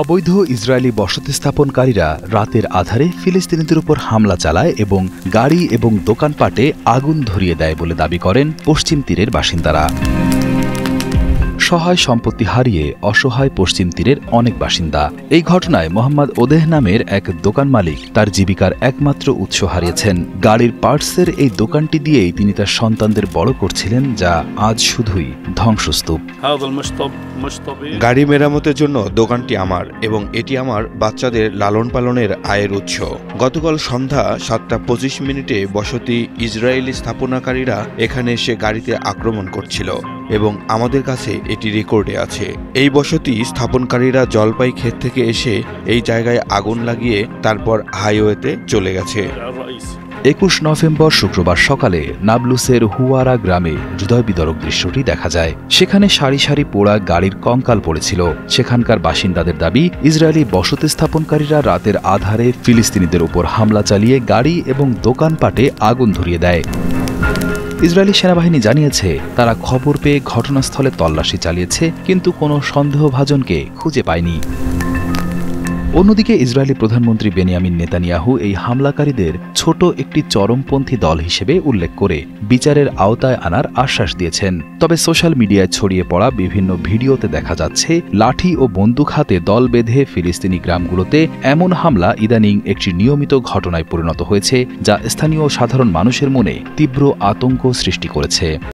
অবৈধ ইসরায়েলি বসতি স্থাপনকারীরা রাতের আধারে ফিলিস্তিনিদের উপর হামলা চালায় এবং গাড়ি এবং দোকানপাটে আগুন ধরিয়ে দেয় বলে দাবি করেন পশ্চিম তীরের বাসিন্দারা। সহায় সম্পত্তি হারিয়ে অসহায় পশ্চিম তীরের অনেক বাসিন্দা। এই ঘটনায় মোহাম্মদ ওদেহ নামের এক দোকান মালিক তার জীবিকার একমাত্র উৎস হারিয়েছেন। গাড়ির পার্টসের এই দোকানটি দিয়েই তিনি তার সন্তানদের বড় করছিলেন, যা আজ শুধুই ধ্বংসস্তূপ। গাড়ি মেরামতের জন্য দোকানটি আমার এবং এটি আমার বাচ্চাদের লালন পালনের আয়ের উৎস। গতকাল সন্ধ্যা 7:25 বসতি ইসরায়েলি স্থাপনাকারীরা এখানে এসে গাড়িতে আক্রমণ করছিল এবং আমাদের কাছে এটি রেকর্ডে আছে। এই বসতি স্থাপনকারীরা জলপাই ক্ষেত থেকে এসে এই জায়গায় আগুন লাগিয়ে তারপর হাইওয়েতে চলে গেছে। 21 নভেম্বর শুক্রবার সকালে নাবলুসের হুয়ারা গ্রামে হৃদয়বিদারক দৃশ্যটি দেখা যায়। সেখানে সারি সারি পোড়া গাড়ির কঙ্কাল পড়েছিল। সেখানকার বাসিন্দাদের দাবি, ইসরায়েলি বসতি স্থাপনকারীরা রাতের আধারে ফিলিস্তিনিদের উপর হামলা চালিয়ে গাড়ি এবং দোকানপাটে আগুন ধরিয়ে দেয়। ইসরায়েলি সেনাবাহিনী জানিয়েছে, তারা খবর পেয়ে ঘটনাস্থলে তল্লাশি চালিয়েছে, কিন্তু কোনো সন্দেহভাজনকে খুঁজে পায়নি। অন্যদিকে ইসরায়েলি প্রধানমন্ত্রী বেনিয়ামিন নেতানিয়াহু এই হামলাকারীদের ছোট একটি চরমপন্থী দল হিসেবে উল্লেখ করে বিচারের আওতায় আনার আশ্বাস দিয়েছেন। তবে সোশ্যাল মিডিয়ায় ছড়িয়ে পড়া বিভিন্ন ভিডিওতে দেখা যাচ্ছে, লাঠি ও বন্দুক হাতে দল বেঁধে ফিলিস্তিনি গ্রামগুলোতে এমন হামলা ইদানিং একটি নিয়মিত ঘটনায় পরিণত হয়েছে, যা স্থানীয় সাধারণ মানুষের মনে তীব্র আতঙ্ক সৃষ্টি করেছে।